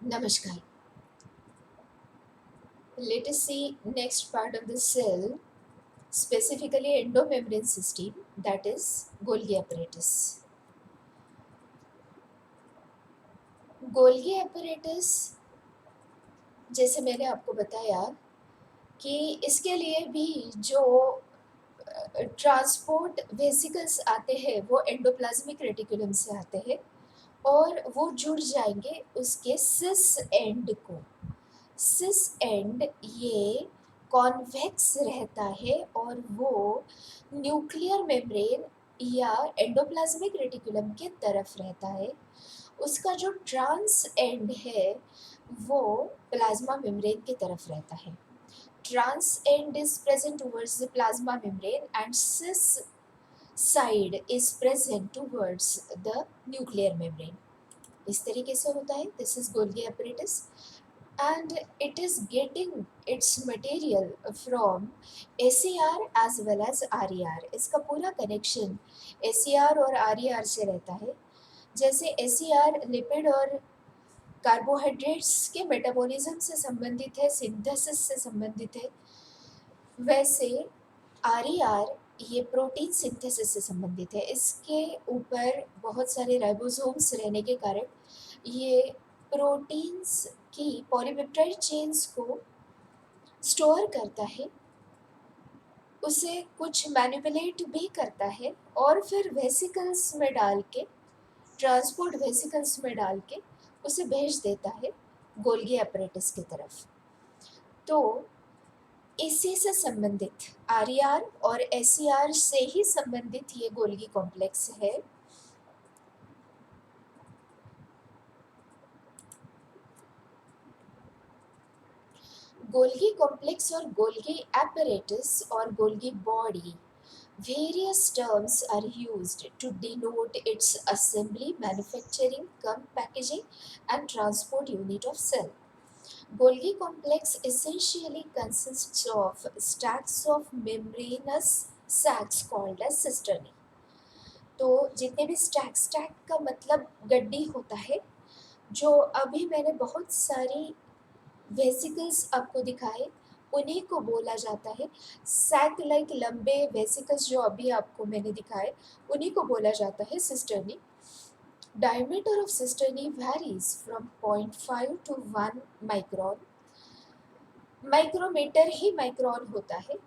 Namaskar. Let us see next part of the cell, specifically endomembrane system, that is Golgi apparatus. Golgi apparatus, जैसे मैंने आपको बताया कि इसके लिए भी जो ट्रांसपोर्ट वेसिकल्स आते हैं वो एंडोप्लाज्मिक रेटिकुलम से आते हैं और वो जुड़ जाएंगे उसके सिस एंड को। सिस एंड ये कॉन्वेक्स रहता है और वो न्यूक्लियर मेम्ब्रेन या एंडोप्लाज्मिक रेटिकुलम के तरफ रहता है। उसका जो ट्रांस एंड है वो प्लाज्मा मेम्ब्रेन की तरफ रहता है। Trans end is present towards the plasma membrane and cis side is present towards the nuclear membrane. इस तरीके से होता है। This is Golgi apparatus and it is getting its material from SER as well as RER। इसका पूरा connection SER और RER से रहता है। जैसे SER लिपिड और कार्बोहाइड्रेट्स के मेटाबॉलिज्म से संबंधित है, सिंथेसिस से संबंधित है, वैसे RER ये प्रोटीन सिंथेसिस से संबंधित है। इसके ऊपर बहुत सारे राइबोसोम्स रहने के कारण ये प्रोटीन्स की पॉलीपेप्टाइड चेन्स को स्टोर करता है, उसे कुछ मैनिपुलेट भी करता है और फिर वेसिकल्स में डाल के, ट्रांसपोर्ट वेसिकल्स में डाल के उसे भेज देता है गोल्गी apparatus की तरफ। तो इसी से संबंधित RER और SER से ही संबंधित ये गोल्गी कॉम्प्लेक्स है। गोल्गी कॉम्प्लेक्स और गोल्गी apparatus और Golgi body, various terms are used to denote its assembly, manufacturing, packaging and transport unit of cell. Golgi complex essentially consists of stacks of membranous sacs called as cisternae। तो जितने भी stack का मतलब गड्डी होता है, जो अभी मैंने बहुत सारी वेसिकल्स आपको दिखाए, उन्हीं को बोला जाता है सैक लाइक लंबे वेसिकल्स जो अभी आपको मैंने दिखाए, उन्हीं को बोला जाता है cisternae. Diameter of cisternae varies from 0.5 to 1 micron. Micrometre ही माइक्रोन होता है।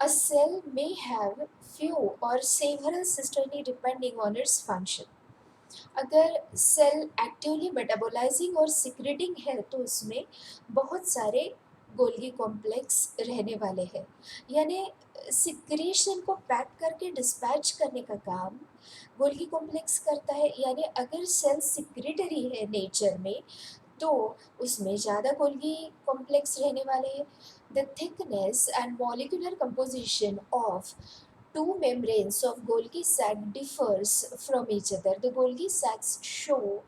A cell may have few or several cisternae depending on its function. अगर सेल एक्टिवली मेटाबोलाइजिंग और सिक्रेटिंग है तो उसमें बहुत सारे गोल्गी कॉम्प्लेक्स रहने वाले हैं। यानी सिक्रीशन को पैक करके डिस्पैच करने का काम गोल्गी कॉम्प्लेक्स करता है। यानी अगर सेल सिक्रेटरी है नेचर में तो उसमें ज़्यादा गोल्गी कॉम्प्लेक्स रहने वाले हैं। The thickness and molecular composition of two membranes of Golgi sac differs from each other. The Golgi sacs show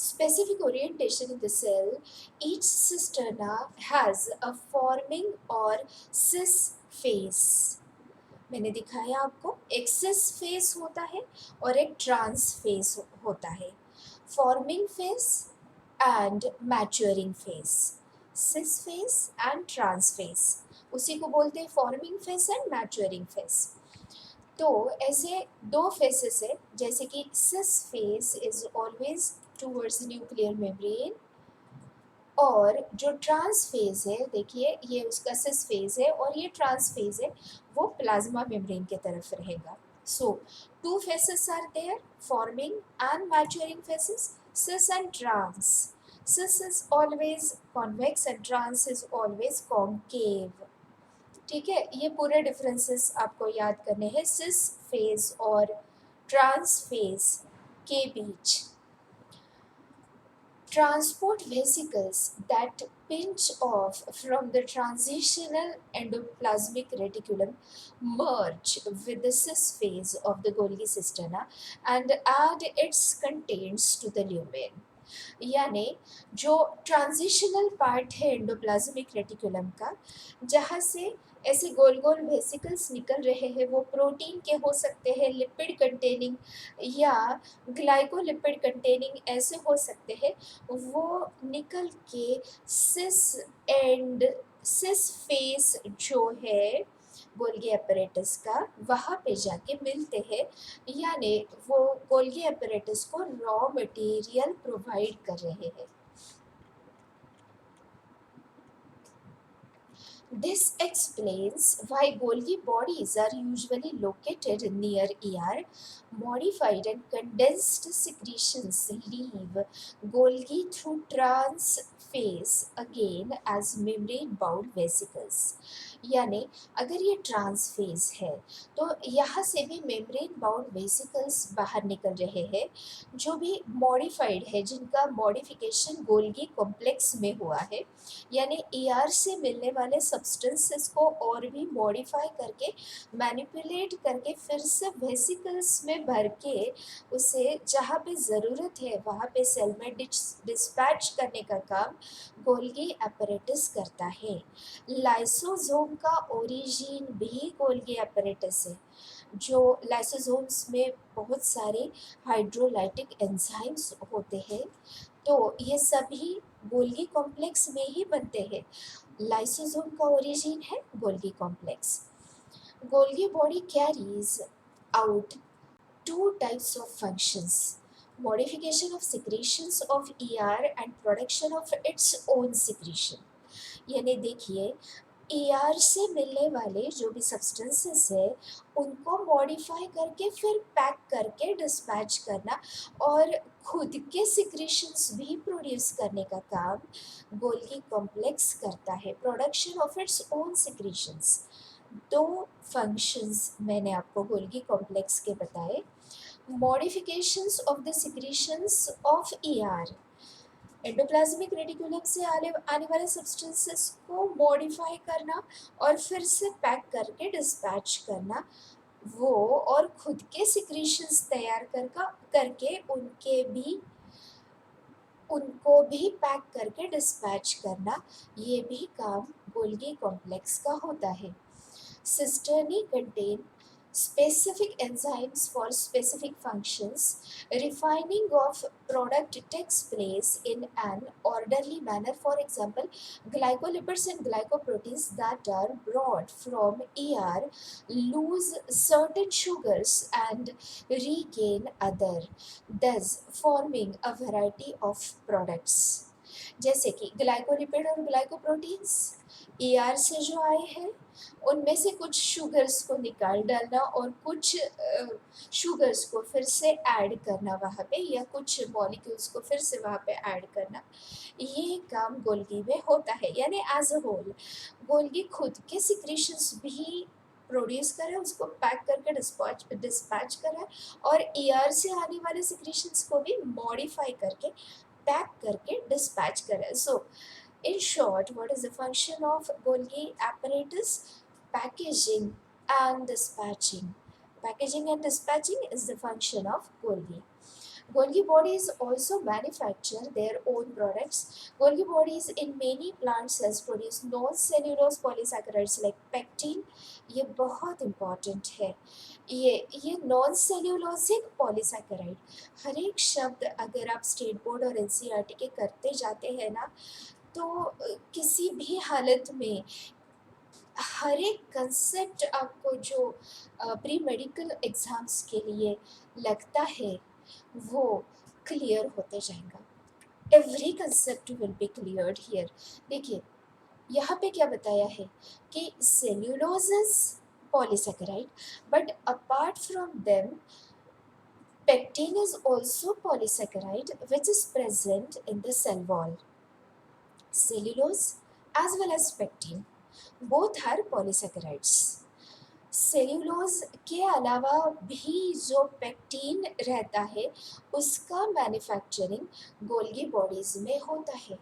specific orientation in the cell. Each cisterna has a forming or cis phase। मैंने दिखाया आपको, एक cis face होता है और एक trans face होता है। Forming face and maturing face, cis face and trans face, उसी को बोलते हैं forming face and maturing face. तो ऐसे दो फेसेस है, जैसे कि cis face is always towards nuclear membrane और जो ट्रांस फेज है, देखिए ये उसका सिस फेज है और ये ट्रांस फेज है, वो प्लाज्मा मेम्ब्रेन के तरफ रहेगा। So two faces are there, forming and maturing faces, cis and trans. Cis is always convex and trans is always concave. ठीक है, ये पूरे डिफरेंसेस आपको याद करने हैं सिस फेज और ट्रांस फेज के बीच। Transport vesicles that pinch off from the transitional endoplasmic reticulum merge with the cis phase of the Golgi cisterna and add its contents to the lumen। यानी जो transitional part है endoplasmic reticulum का, जहाँ से ऐसे गोल गोल vesicles निकल रहे हैं, वो प्रोटीन के हो सकते हैं, लिपिड कंटेनिंग या ग्लाइकोलिपिड कंटेनिंग ऐसे हो सकते हैं। वो निकल के सिस एंड सिस फेस जो है गोल्गी apparatus का, वहाँ पे जाके मिलते हैं, यानी वो गोल्गी apparatus को रॉ मटेरियल प्रोवाइड कर रहे हैं। This explains why Golgi bodies are usually located near ER. Modified and condensed secretions leave Golgi through transphase again as membrane-bound vesicles. यानी अगर ये ट्रांसफेज है तो यहाँ से भी मेम्ब्रेन बाउंड वेसिकल्स बाहर निकल रहे हैं, जो भी मॉडिफाइड है, जिनका मॉडिफिकेशन गोल्गी कॉम्प्लेक्स में हुआ है, यानी ईआर से मिलने वाले सब्सटेंसेस को और भी मॉडिफाई करके मैनिपुलेट करके फिर से वेसिकल्स में भर के उसे जहाँ पे ज़रूरत है वहाँ पे सेल में डिस्पैच करने का काम गोल्गी apparatus करता है। लाइसोसोम का ओरिजिन भी गोल्गी apparatus है, जो लाइसोसोम्स में बहुत सारे हाइड्रोलाइटिक एंजाइम्स होते हैं, तो ये सभी गोल्गी कॉम्प्लेक्स में ही बनते हैं। लाइसोसोम का ओरिजिन है Golgi complex. Golgi body carries out two types of functions: modification of secretions of ER and production of its own secretion। यानी देखिए, ER से मिलने वाले जो भी सब्सटेंसेस है उनको मॉडिफाई करके फिर पैक करके डिस्पैच करना और खुद के सिक्रेशंस भी प्रोड्यूस करने का काम गोल्गी कॉम्प्लेक्स करता है, production of its own secretions. दो फंक्शंस मैंने आपको गोल्गी कॉम्प्लेक्स के बताए। Modifications of the secretions of ER, endoplasmic reticulum से आने वाले सब्सटेंसेस को मॉडिफाई करना और फिर से पैक करके डिस्पैच करना, वो और खुद के सिक्रीशंस तैयार करके उनको भी पैक करके डिस्पैच करना, ये भी काम गोल्गी कॉम्प्लेक्स का होता है। Cisternae contain specific enzymes for specific functions. Refining of product takes place in an orderly manner. For example, glycolipids and glycoproteins that are brought from ER lose certain sugars and regain other, thus forming a variety of products. जैसे कि glycolipid और glycoproteins ER से जो आए हैं, उनमें से कुछ शुगर्स को निकाल डालना और कुछ शुगर्स को फिर से ऐड करना वहाँ पे, या कुछ मॉलिक्यूल्स को फिर से वहाँ पे ऐड करना, ये काम गोल्गी में होता है। यानी एज अ होल गोल्गी खुद के सिक्रेशंस भी प्रोड्यूस कर रहा है, उसको पैक करके डिस्पैच कर रहा है, और ईआर से आने वाले सिक्रेशंस को भी मॉडिफाई करके पैक करके डिस्पैच कर रहा है। सो in short, what is the function of Golgi apparatus? Packaging and dispatching. Packaging and dispatching is the function of Golgi. Golgi bodies also manufacture their own products. Golgi bodies in many plant cells produce non-cellulose polysaccharides like pectin. ये बहुत important है। ये non cellulosic polysaccharide, हर एक शब्द अगर आप state board और NCERT के करते जाते हैं ना, तो किसी भी हालत में हर एक कंसेप्ट आपको जो प्री मेडिकल एग्ज़ाम्स के लिए लगता है वो क्लियर होते जाएगा। Every concept will be cleared here. देखिए, यहाँ पे क्या बताया है कि cellulose is polysaccharide, but apart from them pectin is also polysaccharide which is present in the cell wall. Cellulose as well as pectin both are polysaccharides. Cellulose के अलावा भी जो पेक्टिन रहता है उसका मैन्युफैक्चरिंग गोल्गी बॉडीज में होता है।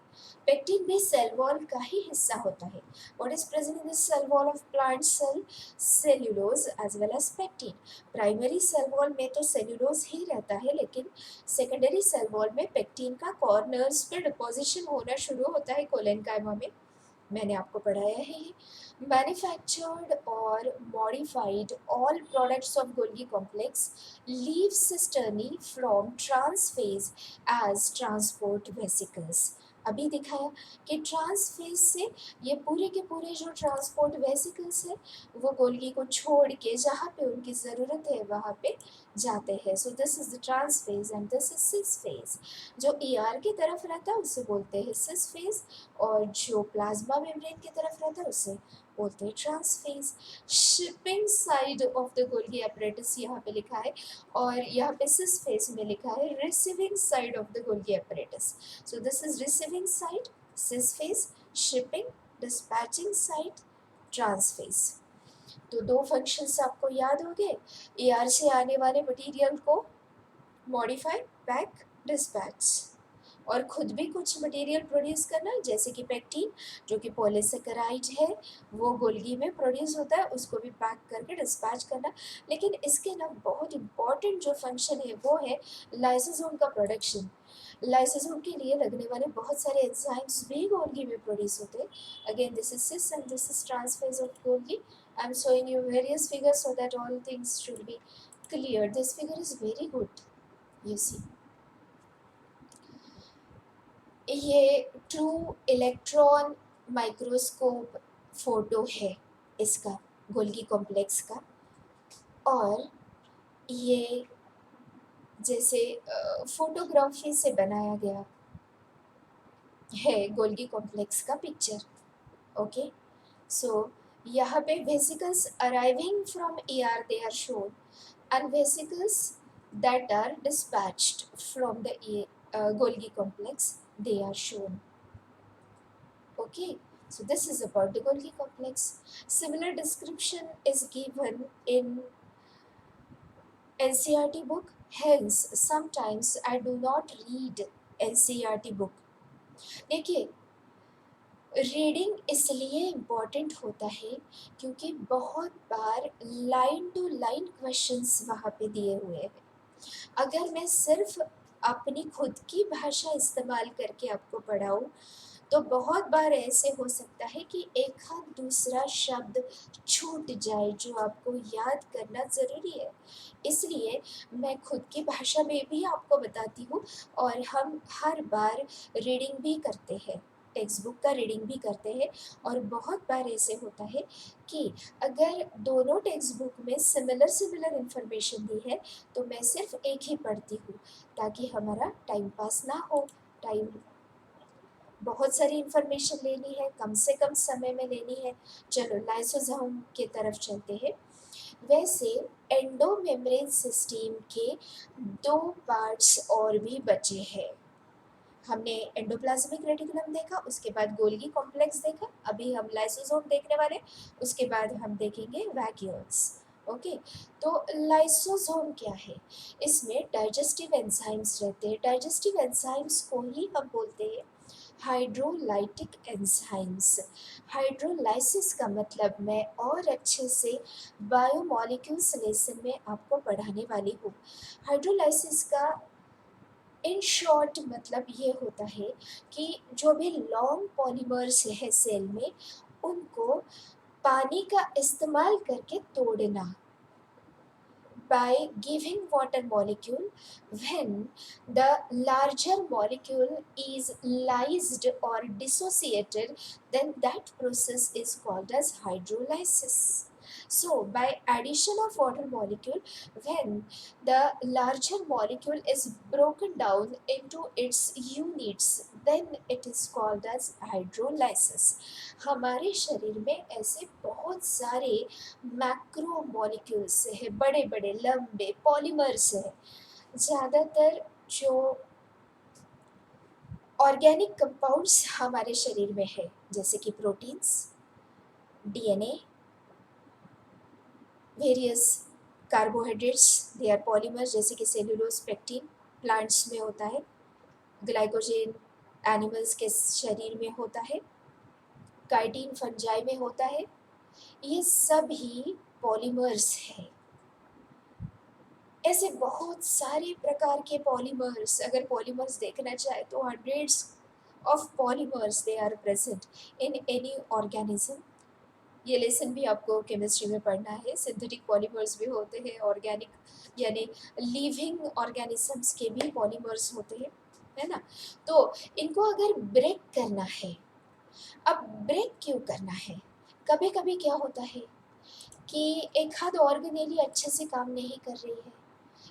पेक्टिन भी सेल वॉल का ही हिस्सा होता है। What is present in the cell wall of plant cell? Cellulose as well as pectin. Primary cell wall में तो सेल्यूलोज ही रहता है, लेकिन सेकेंडरी सेल वॉल में पेक्टिन का कॉर्नर्स पे डिपोजिशन होना शुरू होता है कोलेनकाइमा में, मैंने आपको पढ़ाया है ये। मैन्युफैक्चर्ड और modified all products of Golgi complex leave cisternae from trans face as transport vesicles. अभी दिखाया कि ट्रांसफेज से ये पूरे के पूरे जो ट्रांसपोर्ट वेसिकल्स है वो गोल्गी को छोड़ के जहाँ पे उनकी ज़रूरत है वहाँ पे जाते हैं। सो this is the trans phase and this is sis phase. जो ईआर की तरफ रहता है उसे बोलते हैं सिस फेज, और जो प्लाज्मा मेम्ब्रेन की तरफ रहता है उसे बोलते हैं trans phase. Shipping side of the Golgi apparatus यहाँ पे लिखा है, और यहाँ पे सिस फेज में लिखा है receiving side of the Golgi apparatus। So this is receiving side cis face, shipping dispatching side trans face. तो दो फंक्शंस आपको याद हो गए, एआर से आने वाले मटेरियल को मॉडिफाई, पैक, डिस्पैच, और खुद भी कुछ मटेरियल प्रोड्यूस करना, जैसे कि पेक्टिन जो कि पॉलीसेकेराइड है वो गोल्गी में प्रोड्यूस होता है, उसको भी पैक करके डिस्पैच करना। लेकिन इसके अलावा बहुत इंपॉर्टेंट जो फंक्शन है वो है लाइसोसोम का प्रोडक्शन। लाइसोसोम के लिए लगने वाले बहुत सारे एंजाइम्स भी गोल्गी में प्रोड्यूस होते हैं। Again this is cis and this is trans phase of Golgi. I am showing you various figures so that all things should be clear. This figure is very good, you see. ये true electron microscope photo है इसका, Golgi complex का। और ये जैसे photography से बनाया गया है गोल्गी कॉम्प्लेक्स का पिक्चर। ओके, सो यहाँ पे vesicles arriving from ER they are shown, and vesicles that are dispatched from the Golgi complex, they are shown. Okay, so this is about the Golgi complex. Similar description is given in NCERT book. Hence, sometimes I do not read NCERT book. देखिए, reading इसलिए important होता है क्योंकि बहुत बार line to line questions वहाँ पे दिए हुए हैं। अगर मैं सिर्फ अपनी खुद की भाषा इस्तेमाल करके आपको पढ़ाऊँ तो बहुत बार ऐसे हो सकता है कि एक आध दूसरा शब्द छूट जाए जो आपको याद करना ज़रूरी है। इसलिए मैं खुद की भाषा में भी आपको बताती हूँ, और हम हर बार रीडिंग भी करते हैं, टेक्स्ट बुक का रीडिंग भी करते हैं। और बहुत बार ऐसे होता है कि अगर दोनों टेक्स्ट बुक में सिमिलर इन्फॉर्मेशन दी है तो मैं सिर्फ एक ही पढ़ती हूँ, ताकि हमारा टाइम पास ना हो। टाइम बहुत सारी इन्फॉर्मेशन लेनी है, कम से कम समय में लेनी है। चलो लाइसोसोम की तरफ चलते हैं। वैसे एंडोमेम्ब्रेन सिस्टम के दो पार्ट्स और भी बचे हैं। हमने एंडोप्लाज्मिक रेटिकुलम देखा, उसके बाद गोल्गी कॉम्प्लेक्स देखा, अभी हम लाइसोसोम देखने वाले, उसके बाद हम देखेंगे वैक्यूल्स। ओके, तो लाइसोसोम क्या है? इसमें डाइजेस्टिव एंजाइम्स रहते हैं। डाइजेस्टिव एंजाइम्स को ही हम बोलते हैं हाइड्रोलाइटिक एंजाइम्स। हाइड्रोलाइसिस का मतलब मैं और अच्छे से बायोमॉलिक्यूल्स लेसन में आपको पढ़ाने वाली हूँ। हाइड्रोलाइसिस का इन शॉर्ट मतलब ये होता है कि जो भी लॉन्ग पॉलीमर्स है सेल में उनको पानी का इस्तेमाल करके तोड़ना, by giving water molecule when the larger molecule is lysed or dissociated, then that process is called as hydrolysis. So by addition of water molecule, when the larger molecule is broken down into its units, then it is called as hydrolysis. हमारे शरीर में ऐसे बहुत सारे macro molecules है, बड़े बड़े लंबे पॉलीमर्स है। ज़्यादातर जो ऑर्गेनिक कंपाउंड्स हमारे शरीर में है, जैसे कि proteins, DNA, various carbohydrates, they are polymers, जैसे कि सेलुलोज, पेक्टिन प्लांट्स में होता है, ग्लाइकोजन एनिमल्स के शरीर में होता है, काइटिन फंजाई में होता है। ये सब ही पॉलीमर्स हैं। ऐसे बहुत सारे प्रकार के पॉलीमर्स, अगर पॉलीमर्स देखना चाहे तो hundreds of polymers they are present in any organism. ये लेसन भी आपको केमिस्ट्री में पढ़ना है। सिंथेटिक पॉलीमर्स भी होते हैं, ऑर्गेनिक यानी लिविंग ऑर्गेनिजम्स के भी पॉलीमर्स होते हैं, है ना? तो इनको अगर ब्रेक करना है, अब ब्रेक क्यों करना है? कभी-कभी क्या होता है कि एक आध ऑर्गेनेली अच्छे से काम नहीं कर रही है।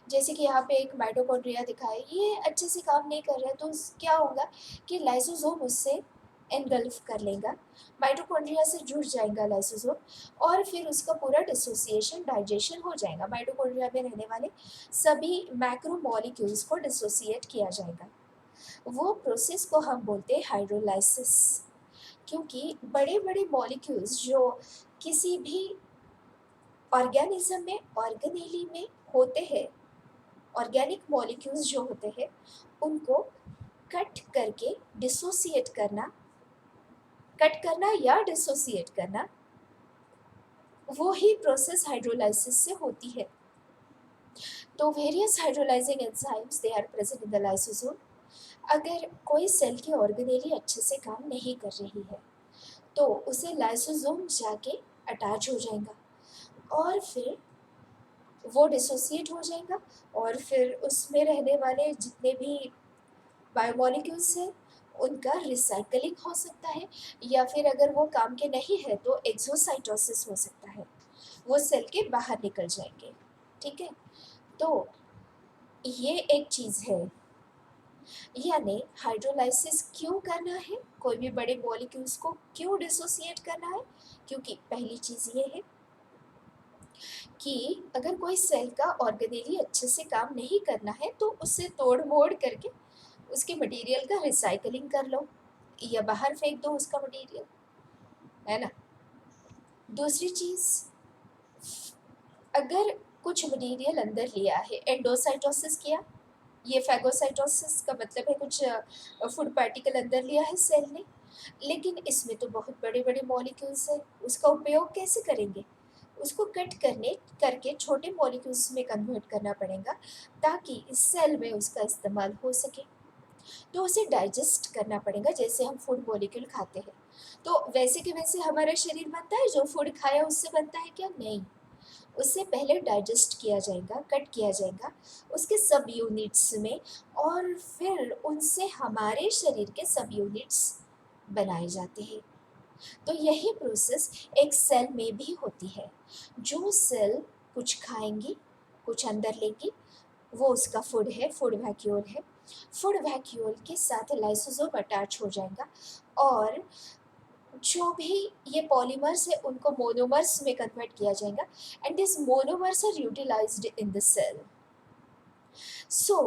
जैसे कि यहाँ पे एक माइटोकॉन्ड्रिया दिखा है, ये अच्छे से काम नहीं कर रहा है, तो क्या होगा कि लाइसोसोम उससे एनगल्फ कर लेगा, माइटोकॉन्ड्रिया से जुड़ जाएगा लाइसोसोम और फिर उसका पूरा डिसोसिएशन डाइजेशन हो जाएगा। माइटोकॉन्ड्रिया में रहने वाले सभी मैक्रोमोलिक्यूल्स को डिसोसिएट किया जाएगा। वो प्रोसेस को हम बोलते हैं हाइड्रोलाइसिस, क्योंकि बड़े बड़े मॉलिक्यूल्स जो किसी भी ऑर्गेनिज्म में ऑर्गेनेली में होते हैं, ऑर्गेनिक मॉलिक्यूल्स जो होते हैं उनको कट करके डिसोसिएट करना, कट करना या डिसोसिएट करना, वो ही प्रोसेस हाइड्रोलाइसिस से होती है। तो various hydrolysing enzymes they are present in the lysosome. अगर कोई सेल की ऑर्गेनेली अच्छे से काम नहीं कर रही है तो उसे लाइसोसोम जाके अटैच हो जाएगा और फिर वो डिसोसिएट हो जाएगा और फिर उसमें रहने वाले जितने भी बायोमोलिक्यूल्स हैं उनका रिसाइकलिंग हो सकता है, या फिर अगर वो काम के नहीं है तो एक्सोसाइटोसिस हो सकता है, वो सेल के बाहर निकल जाएंगे। ठीक है, तो ये एक चीज़ है। यानी हाइड्रोलाइसिस क्यों करना है, कोई भी बड़े मॉलिक्यूल्स को क्यों डिसोसिएट करना है? क्योंकि पहली चीज़ ये है कि अगर कोई सेल का ऑर्गेनेली अच्छे से काम नहीं करना है तो उसे तोड़ मोड़ करके उसके मटेरियल का रिसाइकलिंग कर लो या बाहर फेंक दो उसका मटेरियल, है ना? दूसरी चीज़, अगर कुछ मटेरियल अंदर लिया है, एंडोसाइटोसिस किया, ये फैगोसाइटोसिस का मतलब है कुछ फूड पार्टिकल अंदर लिया है सेल ने, लेकिन इसमें तो बहुत बड़े-बड़े मॉलिक्यूल्स हैं, उसका उपयोग कैसे करेंगे? उसको कट करने करके छोटे मॉलिक्यूल्स में कन्वर्ट करना पड़ेगा ताकि इस सेल में उसका इस्तेमाल हो सके। तो उसे डाइजेस्ट करना पड़ेगा, जैसे हम फूड मॉलिक्यूल खाते हैं। तो वैसे के वैसे हमारा शरीर बनता है, जो फूड खाया उससे बनता है क्या? नहीं। उससे पहले डाइजेस्ट किया जाएगा, कट किया जाएगा उसके सब यूनिट्स में और फिर उनसे हमारे शरीर के सब यूनिट्स बनाए जाते हैं। तो यही प्रोसेस एक सेल में भी होती है। जो सेल कुछ खाएँगी, कुछ अंदर लेंगी, वो उसका फूड है, फूड वैक्यूल है। फूड वैक्यूल के साथ लाइसोसोम अटैच हो जाएगा और जो भी ये पॉलीमर्स है उनको मोनोमर्स में कन्वर्ट किया जाएगा and this monomers are utilised in the cell. So,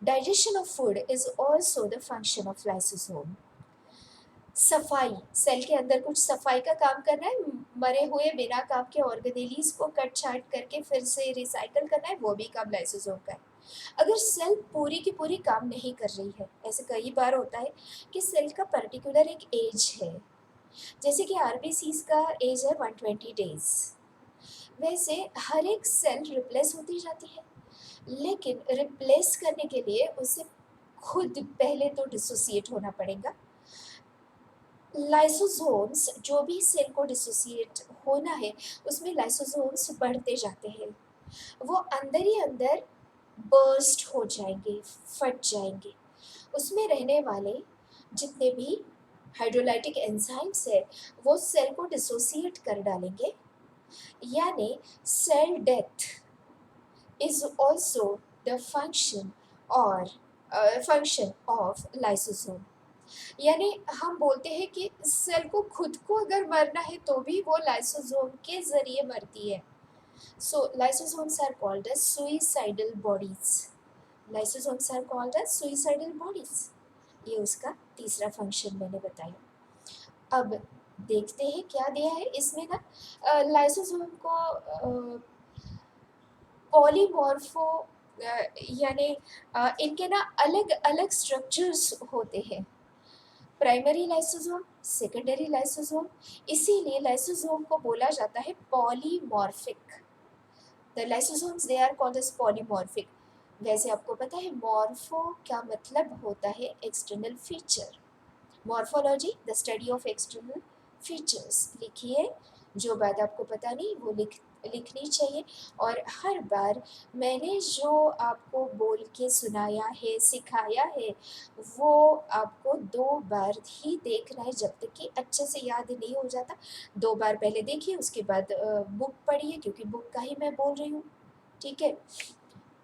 digestion of food is also the function of lysosome. सफाई, सेल के अंदर कुछ सफाई का काम करना है, मरे हुए बिना काम के ऑर्गेनेलीज़ को कट-छाँट करके फिर से रिसाइकिल करना है, वो भी काम लाइसोसोम का है। अगर सेल पूरी की पूरी काम नहीं कर रही है, ऐसे कई बार होता है कि सेल का पर्टिकुलर एक एज है, जैसे कि आरबीसीज़ का एज है 120 डेज़, वैसे हर एक सेल रिप्लेस होती जाती है, लेकिन रिप्लेस करने के लिए उसे खुद पहले तो डिसोसिएट होना पड़ेगा। लाइसोसोम्स जो भी सेल को डिसोसिएट होना है, उसमें लाइसोसोम्स बढ़ते जाते हैं। वो अंदर ही अंदर बर्स्ट हो जाएँगे, फट जाएँगे। उसमें रहने वाले जितने भी हाइड्रोलाइटिक एंजाइम्स हैं, वो सेल को डिसोसिएट कर डालेंगे, यानी cell death is also the function of lysosome. यानी हम बोलते हैं कि सेल को खुद को अगर मरना है तो भी वो लाइसोसोम के ज़रिए मरती है। So lysosomes are called as suicidal bodies. Lysosomes are called as suicidal bodies. ये उसका तीसरा फंक्शन मैंने बताया। अब देखते हैं क्या दिया है इसमें ना। लाइसोसोम को पॉलीमॉर्फो यानी इनके ना अलग-अलग स्ट्रक्चर्स होते हैं। प्राइमरी लाइसोसोम, सेकेंडरी लाइसोसोम, इसीलिए लाइसोसोम को बोला जाता है polymorphic. The lysosomes they are called as polymorphic. वैसे आपको पता है मॉर्फो क्या मतलब होता है? External feature. Morphology the study of external features लिखिए, जो बात आपको पता नहीं वो लिखनी चाहिए। और हर बार मैंने जो आपको बोल के सुनाया है, सिखाया है, वो आपको 2 बार ही देखना है, जब तक कि अच्छे से याद नहीं हो जाता। 2 बार पहले देखिए, उसके बाद बुक पढ़िए, क्योंकि बुक का ही मैं बोल रही हूँ, ठीक है?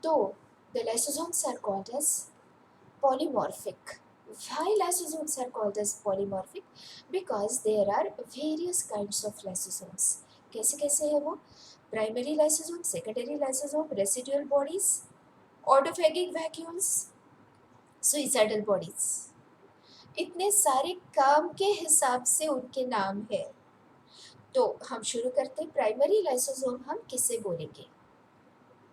तो the lysosomes are called as polymorphic. Why lysosomes are called as polymorphic? Because there are various kinds of lysosomes. कैसे कैसे है वो? Primary lysosome, secondary lysosome, residual bodies, autophagic vacuoles, suicidal bodies. इतने सारे काम के हिसाब से उनके नाम है। तो हम शुरू करते हैं। प्राइमरी लाइसोसोम हम किसे बोलेंगे?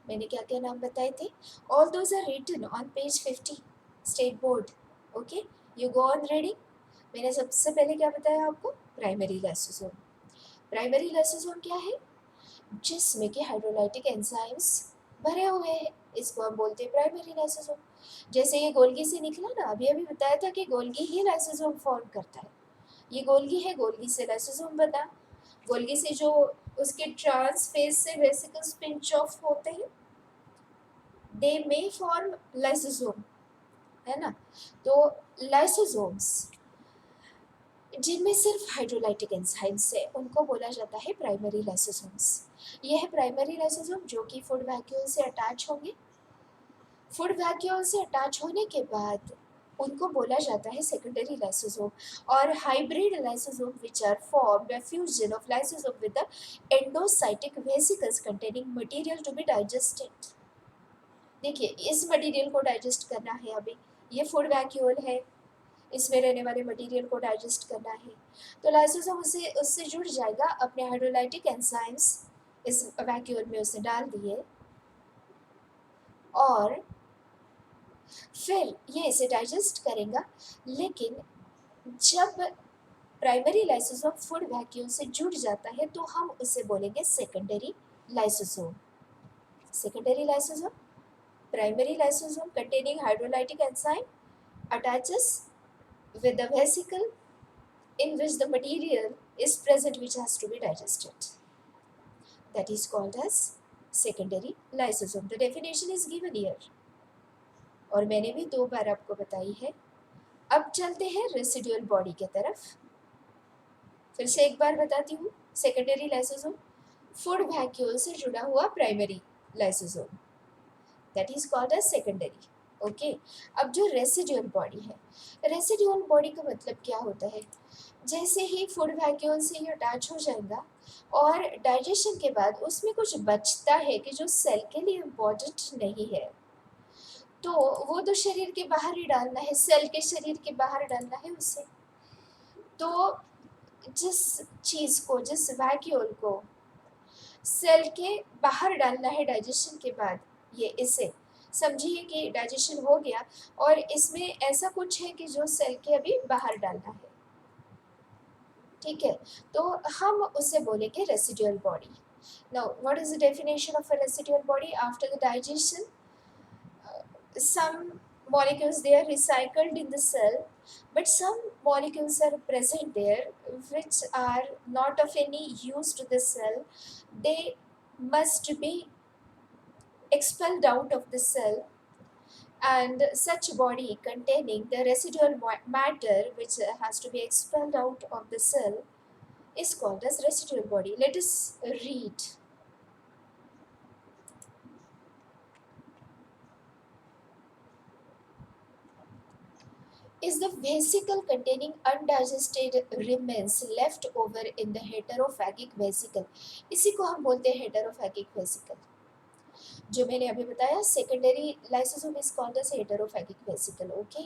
मैंने क्या क्या नाम बताए थे? All those are written on page 50 state board. Okay, you go on reading. मैंने सबसे पहले क्या बताया आपको? Primary lysosome. प्राइमरी लाइसोसोम क्या है? जिसमें कि हाइड्रोलाइटिक एंजाइम्स भरे हुए हैं, इसको हम बोलते हैं प्राइमरी लाइसोसोम। जैसे ये गोल्गी से निकला ना, अभी अभी बताया था कि गोल्गी ही लाइसोसोम फॉर्म करता है। ये गोल्गी है, गोल्गी से लाइसोसोम बना। गोल्गी से जो उसके ट्रांस फेज से वेसिकल्स पिंच ऑफ होते हैं, दे मे फॉर्म लाइसोसोम, है ना? तो लाइसोसोम्स जिनमें सिर्फ हाइड्रोलाइटिक एंजाइम्स है, उनको बोला जाता है प्राइमरी लाइसोसोम्स। ये है प्राइमरी लाइसोसोम जो कि फूड वैक्यूल से अटैच होंगे। फूड वैक्यूल से अटैच होने के बाद उनको बोला जाता है सेकेंडरी लाइसोसोम। और hybrid lysosome which are formed by fusion of lysosome with the endocytic vesicles containing material to be digested. देखिए, इस मटेरियल को डाइजेस्ट करना है अभी, ये फूड वैक्यूल है, इसमें रहने वाले मटेरियल को डाइजेस्ट करना है। तो लाइसोसोम उससे उससे जुड़ जाएगा, अपने हाइड्रोलाइटिक एंजाइम्स इस वैक्यूल में उसे डाल दिए, और फिर ये इसे डाइजेस्ट करेगा। लेकिन जब प्राइमरी लाइसोसोम फूड वैक्यूल से जुड़ जाता है, तो हम उसे बोलेंगे secondary lysosome. Secondary lysosome, primary lysosome containing hydrolytic enzyme attaches with the vesicle in which the material is present which has to be digested. That is called as secondary lysosome. The definition is given here. और मैंने भी 2 बार आपको बताई है। अब चलते हैं residual body के तरफ। फिर से एक बार बताती हूँ। सेकेंडरी लाइसोसोम, फूड वैक्यूल से जुड़ा हुआ primary lysosome, that is called as secondary. Okay, अब जो रेसिडुअल बॉडी है, रेसिडुअल बॉडी का मतलब क्या होता है? जैसे ही फूड वैक्यूल से ये अटैच हो जाएगा और डाइजेशन के बाद उसमें कुछ बचता है कि जो सेल के लिए इम्पोर्टेंट नहीं है, तो वो तो शरीर के बाहर ही डालना है, सेल के शरीर के बाहर डालना है उसे। तो जिस चीज़ को, जिस वैक्यूल को सेल के बाहर डालना है डाइजेशन के बाद, ये इसे समझिए कि डाइजेशन हो गया और इसमें ऐसा कुछ है कि जो सेल के अभी बाहर डालना है, ठीक है? तो हम उसे बोलेंगे residual body. Now what is the definition of a residual body? After the digestion, some molecules they are recycled in the cell, but some molecules are present there which are not of any use to the cell. They must be expelled out of the cell, and such body containing the residual matter which has to be expelled out of the cell is called as residual body. Let us read. Is the vesicle containing undigested remains left over in the heterophagic vesicle. इसी को हम बोलते हैं heterophagic vesicle। जो मैंने अभी बताया, secondary lysosome is called as heterophagic vesicle. Okay,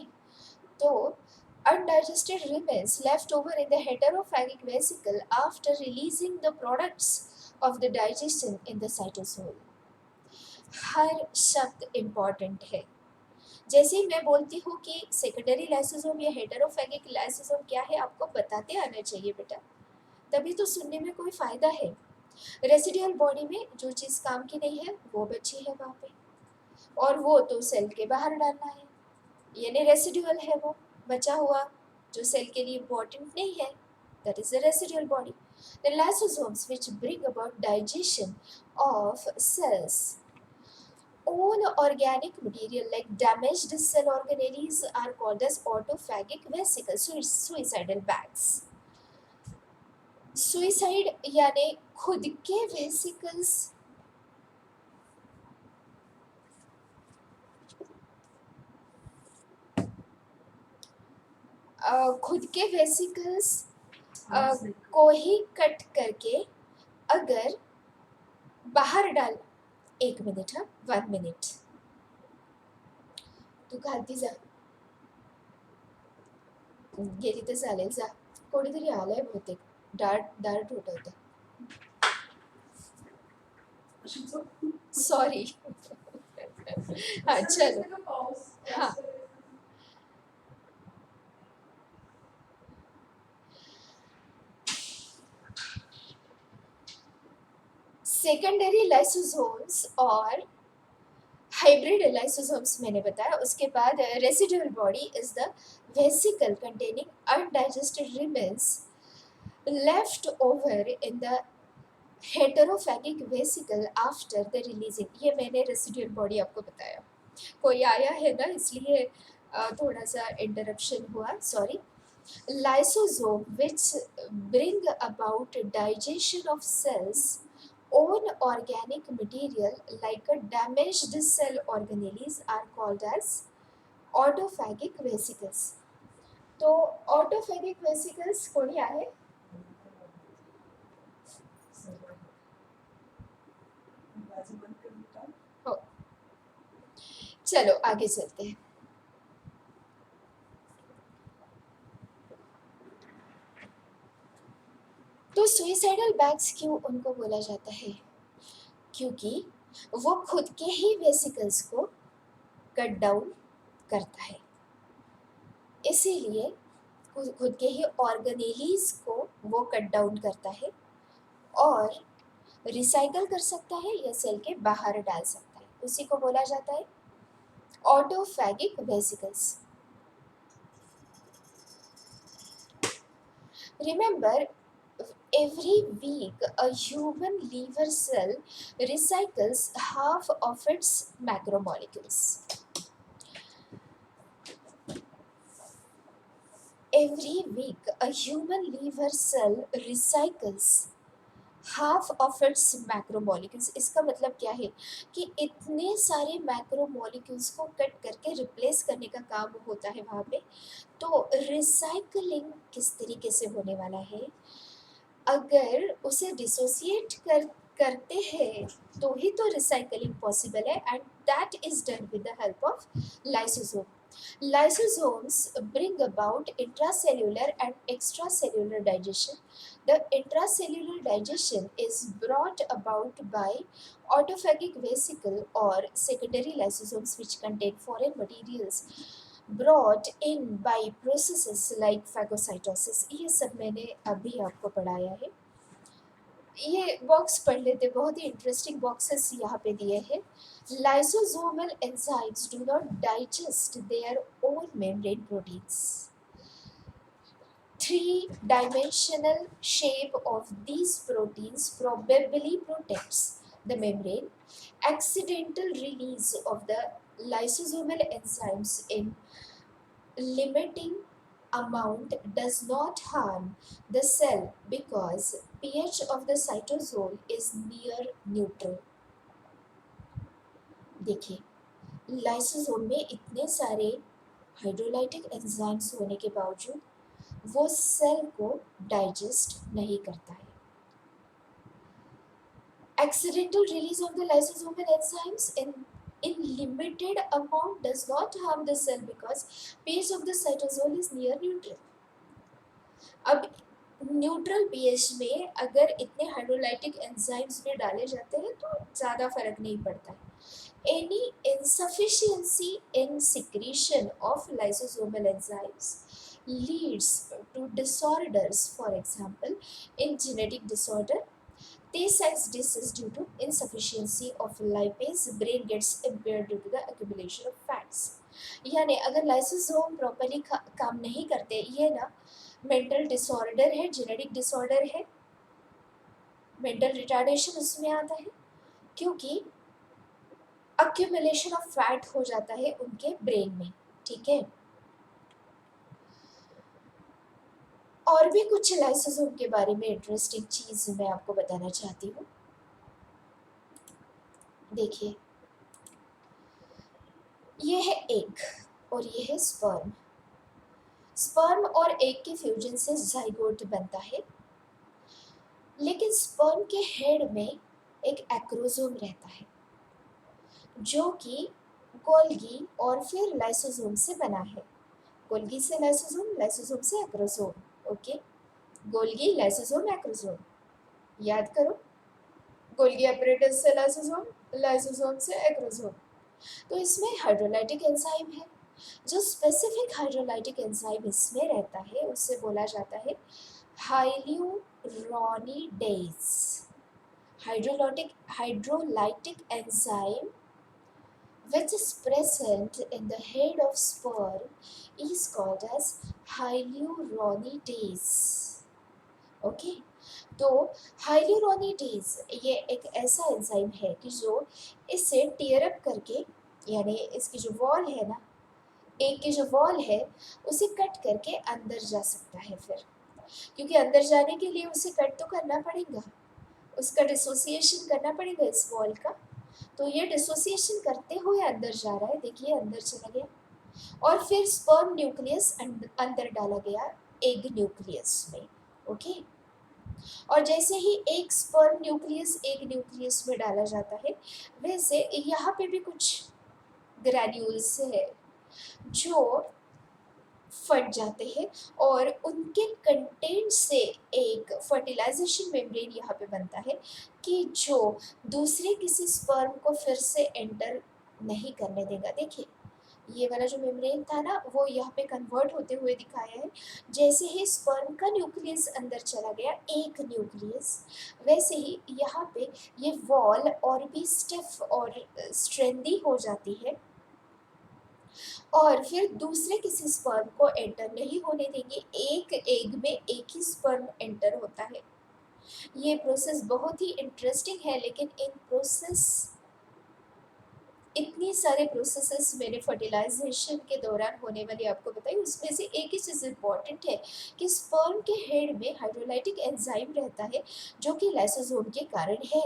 तो undigested remains left over in the heterophagic vesicle after releasing the products of the digestion in the cytosol. हर शब्द इम्पॉर्टेंट है। जैसे ही मैं बोलती हूँ कि सेकेंडरी लाइसोसोम या हेटेरोफैगिक लाइसोसोम क्या है, आपको बताते आना चाहिए बेटा, तभी तो सुनने में कोई फ़ायदा है। रेसिडुअल बॉडी में जो चीज़ काम की नहीं है वो बची है वहाँ पे, और वो तो सेल के बाहर डालना है, यानी रेसिडुअल है वो बचा हुआ। जो सेल के लिए इम्पोर्टेंट नहीं है, that is the residual body. The lysosomes which bring about digestion of cells own organic material like damaged cell organelles are called as autophagic vesicles, suicidal bags. Suicide यानी खुद के वेसिकल्स खुद के vesicles को ही cut करके अगर बाहर डाल 1 मिनिट, हाँ 1 मिनिट तू खाती जा, गेली तर चालेल जा, कोणीतरी आलंय बहुतेक, दार ठोठवतं, सॉरी. हा चलो, हाँ. सेकेंडरी लाइसोसोम्स और हाइब्रिड लाइसोसोम्स मैंने बताया. उसके बाद residual body is the vesicle containing undigested remains left over in the heterophagic vesicle after the releasing. ये मैंने रेसिडुअल बॉडी आपको बताया. कोई आया है ना, इसलिए थोड़ा सा इंटरप्शन हुआ, sorry. Lysosome which bring about digestion of cells own organic material like a damaged cell organelles are called as autophagic vesicles. तो autophagic vesicles कोणी आहे? हो. चलो आगे चलते हैं. तो सुइसाइडल बैग्स क्यों उनको बोला जाता है? क्योंकि वो खुद के ही वेसिकल्स को कट डाउन करता है, इसीलिए खुद के ही ऑर्गेनेलीज को वो कट डाउन करता है और रिसाइकल कर सकता है या सेल के बाहर डाल सकता है. उसी को बोला जाता है autophagic vesicles. Remember, every week a human liver cell recycles half of its macromolecules. Every week a human liver cell recycles half of its macromolecules. इसका मतलब क्या है कि इतने सारे मैक्रोमोलिक्यूल्स को कट करके रिप्लेस करने का काम होता है वहाँ पे. तो रिसाइकलिंग किस तरीके से होने वाला है? अगर उसे डिसोसिएट करते हैं तो ही तो रिसाइकलिंग पॉसिबल है, and that is done with the help of lysosome. Lysosomes bring about intracellular and extracellular digestion. The intracellular digestion is brought about by autophagic vesicle or secondary lysosomes which contain foreign materials brought in by processes like phagocytosis. ये सब मैंने अभी आपको पढ़ाया है. ये box पढ़ लेते, बहुत ही इंटरेस्टिंग बॉक्सेस यहाँ पे दिए हैं. Lysosomal enzymes do not digest their own membrane proteins. Three-dimensional shape of these proteins probably protects the membrane. Accidental release of the lysosomal enzymes in limiting amount does not harm the cell because pH of the cytosol is near neutral. देखिए, lysosome में इतने सारे hydrolytic enzymes होने के बावजूद वो cell को digest नहीं करता है. Accidental release of the lysosomal enzymes in limited amount does not harm the cell because pH of the cytosol is near neutral. अब न्यूट्रल पीएच में अगर इतने हाइड्रोलाइटिक एंजाइम्स में डाले जाते हैं तो ज़्यादा फर्क नहीं पड़ता है. Any insufficiency in secretion of lysosomal enzymes leads to disorders. For example, in genetic disorder, Tay Sachs disease due to insufficiency of lipase, brain gets impaired due to the accumulation of fats. यानी अगर lysosome properly काम नहीं करते, ये ना mental disorder है, genetic disorder है, mental retardation उसमें आता है, क्योंकि अक्यूमुलेशन ऑफ फैट हो जाता है उनके ब्रेन में। ठीक है, और भी कुछ लाइसोसोम के बारे में इंटरेस्टिंग चीज मैं आपको बताना चाहती हूँ। देखिए, ये है एग और ये है स्पर्म। स्पर्म और एग के फ्यूजन से जाइगोट बनता है, लेकिन स्पर्म के हेड में एक एक्रोसोम रहता है जो कि गोल्गी और फिर लाइसोसोम से बना है। गोल्गी से लाइसोसोम, लाइसोसोम से acrosome. Okay, Golgi, lysosome, acrosome, याद करो। गोल्गी apparatus से लाइसोसोम, लाइसोसोम से एक्रोसोम। तो इसमें हाइड्रोलाइटिक एंजाइम है। जो स्पेसिफिक हाइड्रोलाइटिक एंजाइम इसमें रहता है उसे बोला जाता है hyaluronidase. Hydrolytic enzyme which is present in the head of sperm is called as hyaluronidase. Okay, तो हाइल्यूरोनिडेज ये एक ऐसा एंजाइम है कि जो इसे टीयर अप करके, यानी इसकी जो वॉल है ना, एक की जो वॉल है उसे कट करके अंदर जा सकता है फिर, क्योंकि अंदर जाने के लिए उसे कट तो करना पड़ेगा, उसका डिसोसिएशन करना पड़ेगा इस वॉल का। तो ये डिसोसिएशन करते हुए अंदर जा रहा है, देखिए अंदर चला गया, और फिर स्पर्म न्यूक्लियस अंदर डाला गया एग न्यूक्लियस में। ओके, और जैसे ही एक स्पर्म न्यूक्लियस एग न्यूक्लियस में डाला जाता है, वैसे यहाँ पे भी कुछ ग्रैन्यूल्स है जो फट जाते हैं, और उनके कंटेंट से एक फर्टिलाइजेशन मेम्ब्रेन यहाँ पे बनता है कि जो दूसरे किसी स्पर्म को फिर से एंटर नहीं करने देगा। देखिए, ये वाला जो मेम्ब्रेन था ना, वो यहाँ पे कन्वर्ट होते हुए दिखाया है। जैसे ही स्पर्म का न्यूक्लियस अंदर चला गया, एक न्यूक्लियस, वैसे ही यहाँ पे ये वॉल और भी स्टिफ और स्ट्रेंदी हो जाती है, और फिर दूसरे किसी स्पर्म को एंटर नहीं होने देंगे। एक एग में एक ही स्पर्म एंटर होता है। ये प्रोसेस बहुत ही इंटरेस्टिंग है, लेकिन इन प्रोसेस, इतनी सारे प्रोसेसेस मैंने फर्टिलाइजेशन के दौरान होने वाली आपको बताई, उसमें से एक ही चीज़ इम्पॉर्टेंट है कि स्पर्म के हेड में हाइड्रोलाइटिक एंजाइम रहता है जो कि लाइसोसोम के कारण है,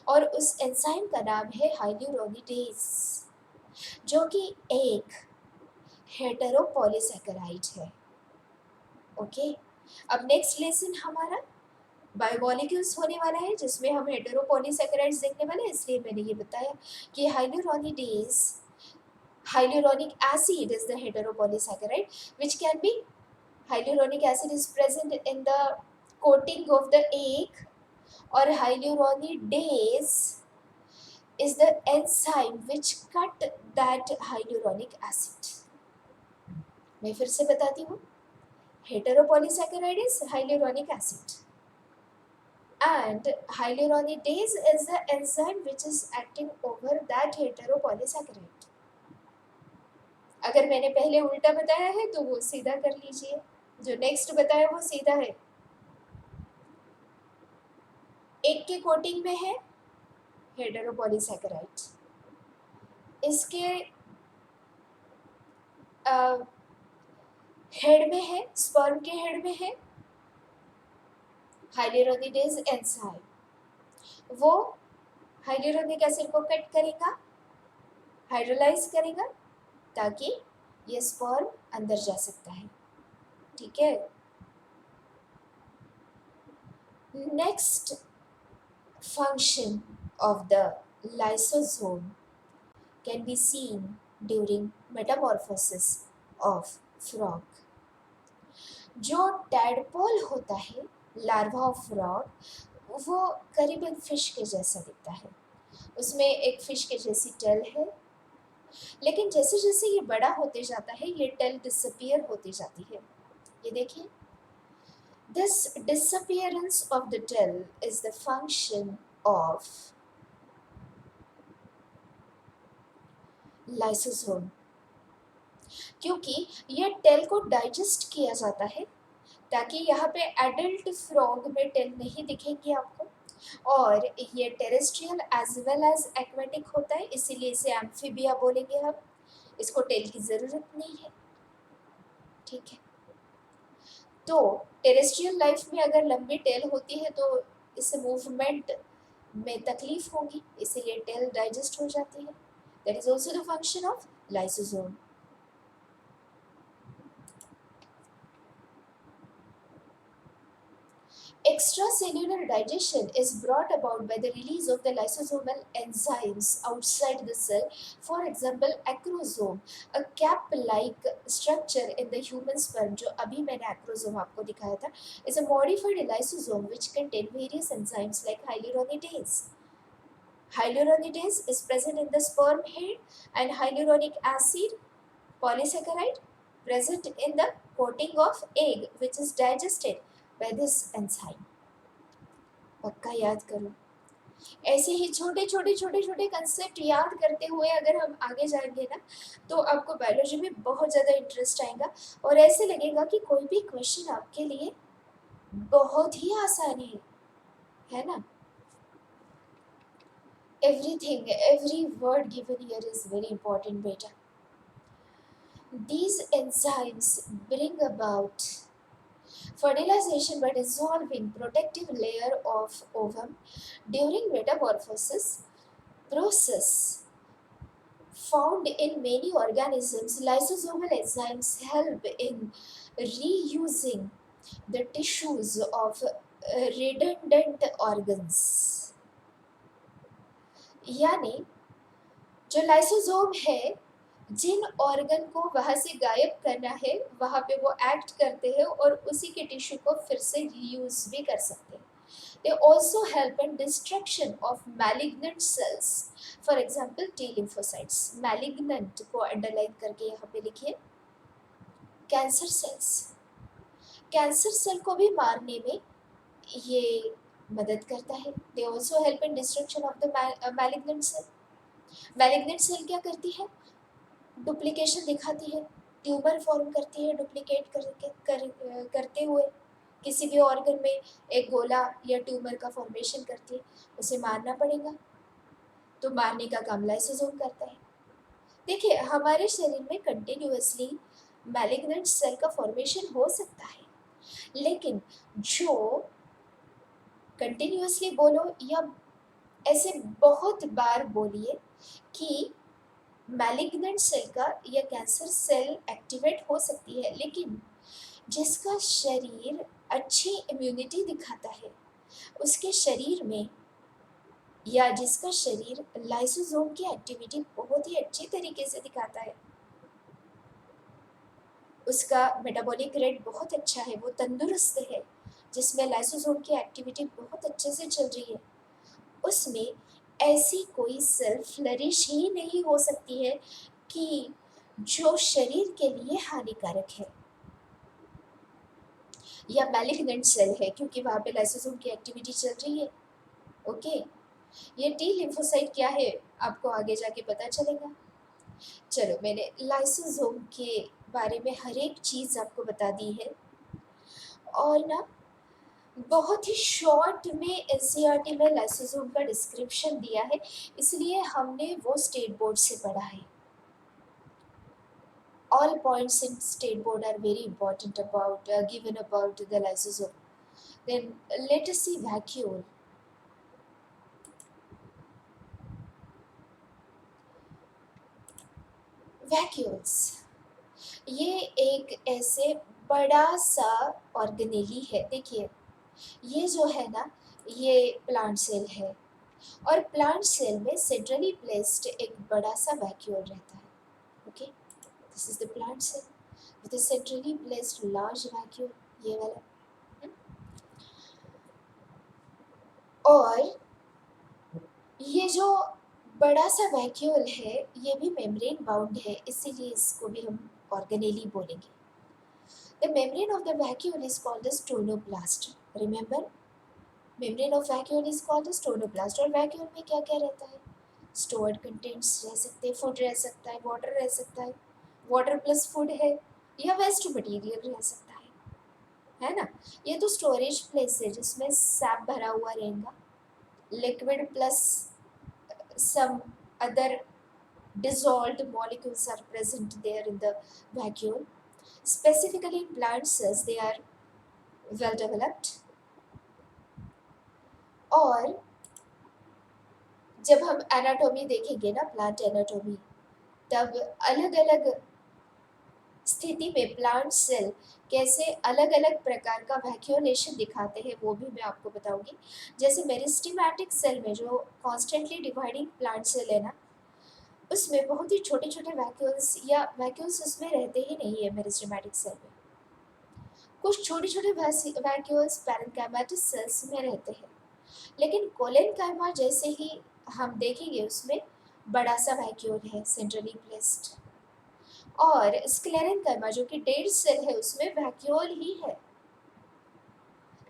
और उस एंजाइम का नाम है हाइल्यूरोनिडेज, जो कि एक हेटेरोपॉलीसैकेराइड है। ओके, अब नेक्स्ट लेसन हमारा बायोमोलिक्यूल्स होने वाला है, जिसमें हम हेटेरोपॉलीसैकेराइड्स देखने वाले हैं। इसलिए मैंने ये बताया कि हाइल्यूरोनिडेज, hyaluronic acid is the heteropolysaccharide which can be, hyaluronic acid is present in the coating of the egg, or hyaluronidase is the enzyme which cut that hyaluronic acid. मैं फिर से बताती हूँ, heteropolysaccharide is hyaluronic acid and hyaluronidase is the enzyme which is acting over that heteropolysaccharide. अगर मैंने पहले उल्टा बताया है तो वो सीधा कर लीजिए, जो नेक्स्ट बताया वो सीधा है। एक के कोटिंग में है हेटेरोपॉलीसैकेराइड, इसके हेड में है, स्पर्म के हेड में है हाइल्यूरोनिडेज एंजाइम, वो हाइल्यूरोनिक एसिड को कट करेगा, हाइड्रोलाइज करेगा, ताकि ये स्पर्म अंदर जा सकता है। ठीक है, next function of the lysosome can be seen during metamorphosis of frog. जो टैडपोल होता है, लार्वा ऑफ फ्रॉग, वो करीबन फिश के जैसा दिखता है। उसमें एक फिश के जैसी टेल है, लेकिन जैसे जैसे ये बड़ा होते जाता है ये टेल डिसअपियर होती जाती है। ये देखिए, this disappearance of the tail is the function of lysosome. क्योंकि ये टेल को डाइजेस्ट किया जाता है, ताकि यहाँ पे एडल्ट फ्रॉग में टेल नहीं दिखेंगे आपको। और ये terrestrial as well as aquatic होता है, इसीलिए इसे एम्फीबिया बोलेंगे हम। इसको टेल की ज़रूरत नहीं है, ठीक है। तो टेरेस्ट्रियल लाइफ में अगर लंबी टेल होती है तो इससे मूवमेंट में तकलीफ होगी, इसीलिए टेल डाइजेस्ट हो जाती है। That is also the function of lysosome. Extracellular digestion is brought about by the release of the lysosomal enzymes outside the cell. For example, acrosome, a cap-like structure in the human sperm, जो अभी मैंने acrosome आपको दिखाया था, is a modified lysosome which contain various enzymes like hyaluronidase. Hyaluronidase is present in the sperm head, and hyaluronic acid polysaccharide present in the coating of egg, which is digested by this enzyme. पक्का याद करो। ऐसे ही छोटे छोटे छोटे छोटे concept याद करते हुए अगर हम आगे जाएंगे ना, तो आपको बायोलॉजी में बहुत ज़्यादा इंटरेस्ट आएगा और ऐसे लगेगा कि कोई भी क्वेश्चन आपके लिए बहुत ही आसान है ना। Everything, every word given here is very important बेटा। These enzymes bring about fertilization by dissolving protective layer of ovum during metamorphosis process found in many organisms. Lysosomal enzymes help in reusing the tissues of redundant organs. यानी जो lysosome है, जिन organ को वहाँ से गायब करना है वहाँ पे वो एक्ट करते हैं और उसी के टिश्यू को फिर से रीयूज भी कर सकते हैं। They also help in destruction of malignant cells. For example, T lymphocytes. Malignant को अंडरलाइन करके यहाँ पे लिखिए, कैंसर सेल्स। कैंसर सेल को भी मारने में ये मदद करता है। They also help in destruction of the malignant cell. Malignant cell क्या करती है? डुप्लीकेशन दिखाती है, ट्यूमर फॉर्म करती है डुप्लीकेट करते हुए किसी भी ऑर्गन में एक गोला या ट्यूमर का फॉर्मेशन करती है, उसे मारना पड़ेगा। तो मारने का काम लाइसोसोम करता है। देखिए, हमारे शरीर में कंटिन्यूअसली मैलिग्नेंट सेल का फॉर्मेशन हो सकता है, लेकिन जो कंटिन्यूअसली बोलो या ऐसे बहुत बार बोलिए कि मैलिग्नेंट सेल का या कैंसर सेल एक्टिवेट हो सकती है, लेकिन जिसका शरीर अच्छी इम्यूनिटी दिखाता है उसके शरीर में, या जिसका शरीर लाइसोसोम की एक्टिविटी बहुत ही अच्छी तरीके से दिखाता है, उसका मेटाबॉलिक रेट बहुत अच्छा है, वो तंदुरुस्त है, जिसमें लाइसोसोम की एक्टिविटी बहुत अच्छे से चल रही है, उसमें ऐसी कोई सेल फ्लरिश ही नहीं हो सकती है कि जो शरीर के लिए हानिकारक है या मैलिग्नेंट सेल है, क्योंकि वहाँ पे लाइसोसोम की एक्टिविटी चल रही है। ओके, ये टी लिम्फोसाइट क्या है आपको आगे जाके पता चलेगा। चलो, मैंने लाइसोसोम के बारे में हर एक चीज़ आपको बता दी है और ना बहुत ही शॉर्ट में एनसीईआरटी में लाइसोसोम का डिस्क्रिप्शन दिया है, इसलिए हमने वो स्टेट बोर्ड से पढ़ा है। All points in state board are very important about given about the lysosome. Then let us see vacuole. Vacuoles, ये एक ऐसे बड़ा सा ऑर्गेनेली है। देखिए, ये जो है ना, ये प्लांट सेल है और प्लांट सेल में सेंट्रली प्लेस्ड एक बड़ा सा वैक्यूल रहता है। Okay, this is the plant cell with a centrally placed large vacuole, ये वाला। और ये जो बड़ा सा वैक्यूल है, ये भी मेम्ब्रेन बाउंड है, इसीलिए इसको भी हम ऑर्गेनेली बोलेंगे। The membrane of the vacuole is called the tonoplast. Remember, membrane of vacuole is called the tonoplast. और वैक्यूल में क्या क्या रहता है? स्टोर्ड कंटेंट्स रह सकते हैं, फूड रह सकता है, वाटर रह सकता है, वाटर प्लस फूड है, या वेस्ट मटेरियल रह सकता है ना। ये तो स्टोरेज प्लेस है जिसमें सैप भरा हुआ रहेगा, liquid plus some other dissolved molecules are present there in the vacuole. Specifically in plant cells, they are well developed. और जब हम एनाटॉमी देखेंगे ना, प्लांट एनाटॉमी, तब अलग अलग स्थिति में प्लांट सेल कैसे अलग अलग प्रकार का वैक्यूलेशन दिखाते हैं वो भी मैं आपको बताऊंगी। जैसे मेरिस्टेमेटिक सेल में जो कॉन्स्टेंटली डिवाइडिंग प्लांट सेल है ना, उसमें बहुत ही छोटे छोटे वैक्यूल्स या वैक्यूल्स उसमें रहते ही नहीं है मेरिस्टेमेटिक सेल में। कुछ छोटे छोटे वैक्यूल्स पैरेन्काइमेटस सेल्स में रहते हैं, लेकिन कोलेनकाइमा जैसे ही हम देखेंगे उसमें बड़ा सा वैक्यूल है सेंट्रली प्लेस्ड। और स्क्लेरेनकाइमा जो कि डेड सेल है उसमें वैक्यूल ही है,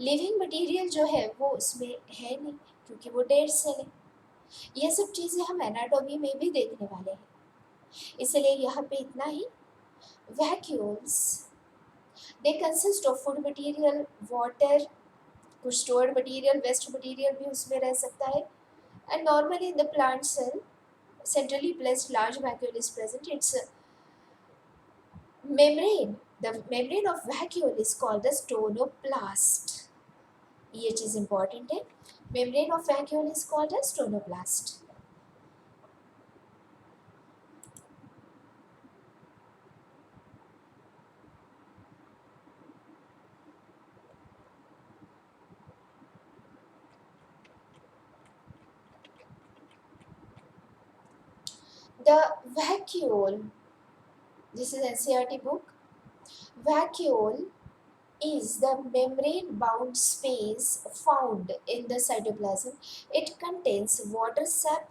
लिविंग मटेरियल जो है वो उसमें है नहीं क्योंकि वो डेड सेल है। ये सब चीज़ें हम एनाटॉमी में भी देखने वाले हैं, इसलिए यहाँ पे इतना ही। Vacuoles they consist of food material, water, कुछ स्टोर्ड मटेरियल, वेस्ट मटेरियल भी उसमें रह सकता है। And normally in the plant cell centrally placed large vacuole is present. Its membrane, the membrane of vacuole is called the stonoplast. ये चीज important है, membrane of vacuole is called as stonoplast. The vacuole, this is NCERT book. Vacuole is the membrane bound space found in the cytoplasm. It contains water, sap,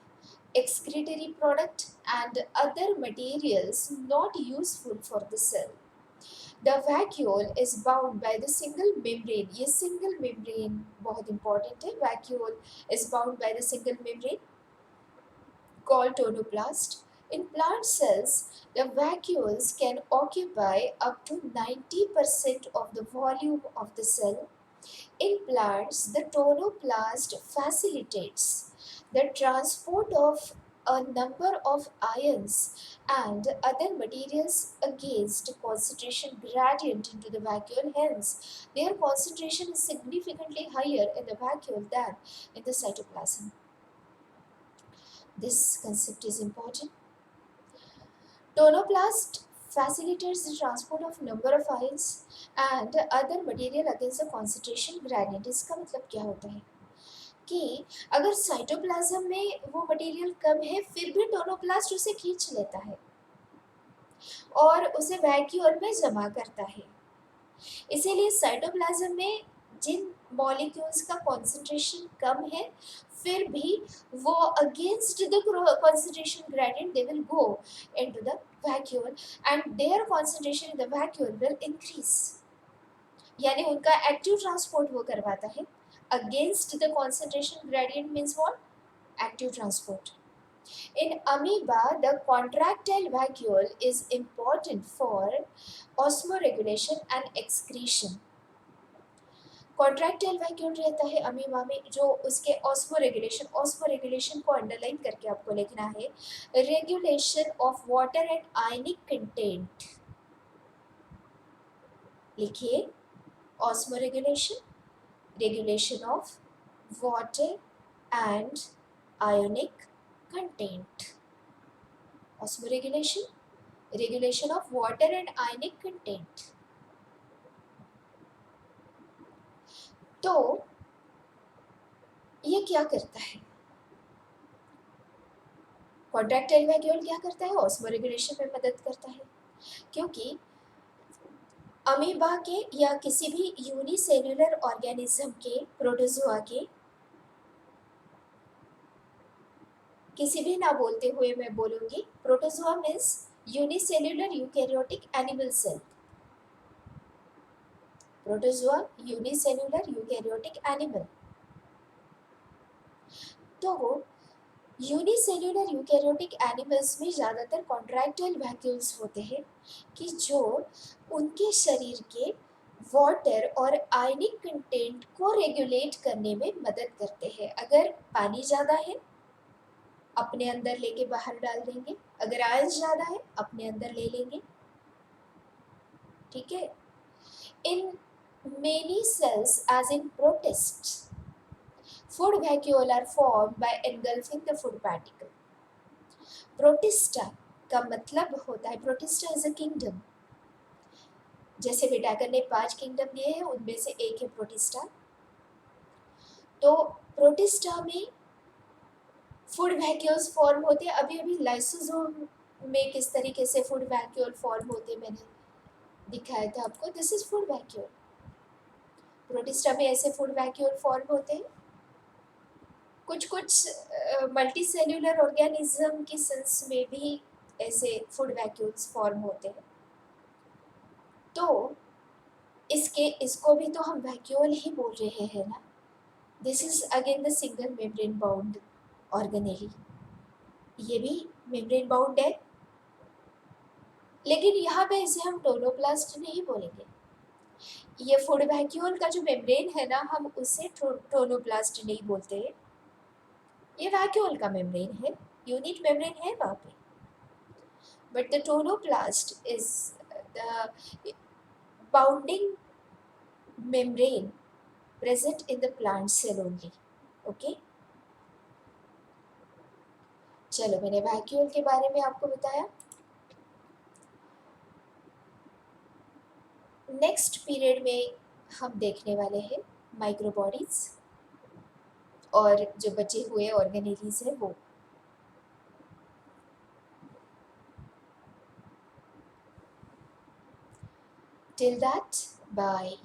excretory product and other materials not useful for the cell. The vacuole is bound by the single membrane. ये single membrane बहुत important है। Vacuole is bound by the single membrane called tonoplast. In plant cells, the vacuoles can occupy up to 90% of the volume of the cell. In plants, the tonoplast facilitates the transport of a number of ions and other materials against concentration gradient into the vacuole. Hence, their concentration is significantly higher in the vacuole than in the cytoplasm. This concept is important. Tonoplast facilitates the transport of number of ions and other material against the concentration gradient. इसका मतलब क्या होता है कि अगर cytoplasm में वो material कम है फिर भी टोनोप्लास्ट उसे खींच लेता है और उसे वैक्यूल में जमा करता है। इसीलिए साइटोप्लाज्म में जिन मॉलिक्यूल्स का कॉन्सेंट्रेशन कम है फिर भी वो against the concentration gradient they will go into the vacuole and their concentration in the vacuole will increase. यानी उनका एक्टिव ट्रांसपोर्ट वो करवाता है। Against the concentration gradient means what? Active transport. In amoeba, the contractile vacuole is important for osmoregulation and excretion. Contractile vacuole रहता है amoeba में जो उसके ऑस्मोरेगुलेशन को अंडरलाइन करके आपको लिखना है, regulation of water and ionic content. लिखिए osmoregulation, regulation of water and ionic content. Osmoregulation, regulation of water and ionic content. तो ये क्या करता है? कॉन्ट्रैक्टाइल वैक्यूल क्या करता है? ऑस्मोरेगुलेशन में मदद करता है, क्योंकि अमीबा के या किसी भी यूनिसेल्युलर ऑर्गेनिज्म के, प्रोटोजोआ के, किसी भी ना बोलते हुए मैं बोलूंगी, protozoa means unicellular eukaryotic animal cell. Protozoa unicellular eukaryotic animal. तो यूनिसेल्युलर यूकैरियोटिक एनिमल्स में ज़्यादातर कॉन्ट्रैक्टाइल वैक्यूल्स होते हैं कि जो उनके शरीर के वाटर और आयनिक कंटेंट को रेगुलेट करने में मदद करते हैं। अगर पानी ज़्यादा है अपने अंदर लेके बाहर डाल देंगे, अगर आयन ज़्यादा है अपने अंदर ले लेंगे, ठीक है। In many cells as in protists food vacuole are formed by engulfing the food particle. Protista का मतलब होता है, प्रोटिस्टा इज अ किंगडम। जैसे विटाकर ने 5 किंगडम लिए हैं उनमें से एक है प्रोटिस्टा। तो प्रोटिस्टा में फूड वैक्यूल्स फॉर्म होते हैं। अभी अभी लाइसोसोम में किस तरीके से फूड वैक्यूल फॉर्म होते हैं मैंने दिखाया था आपको। This is food vacuole. Protista में ऐसे फूड वैक्यूल फॉर्म होते हैं। कुछ कुछ मल्टी सेल्यूलर ऑर्गेनिज्म की सेल्स में भी ऐसे फूड वैक्यूल्स फॉर्म होते हैं। तो इसको भी तो हम वैक्यूल ही बोल रहे हैं ना। This is again the single membrane bound organelle. ये भी मेम्ब्रेन बाउंड है, लेकिन यहाँ पे इसे हम टोनोप्लास्ट नहीं बोलेंगे। ये फूड वैक्यूल का जो मेम्ब्रेन है ना, हम उसे टोनोप्लास्ट नहीं बोलते हैं। ये वैक्यूल का मेम्ब्रेन है, यूनिट मेम्ब्रेन है वहाँ पे। But the tonoplast is the bounding membrane present in the plant cell only. Okay? चलो, मैंने वैक्यूल के बारे में आपको बताया। नेक्स्ट पीरियड में हम देखने वाले हैं माइक्रोबॉडीज और जो बचे हुए ऑर्गेनेलीज हैं वो। Till that, bye.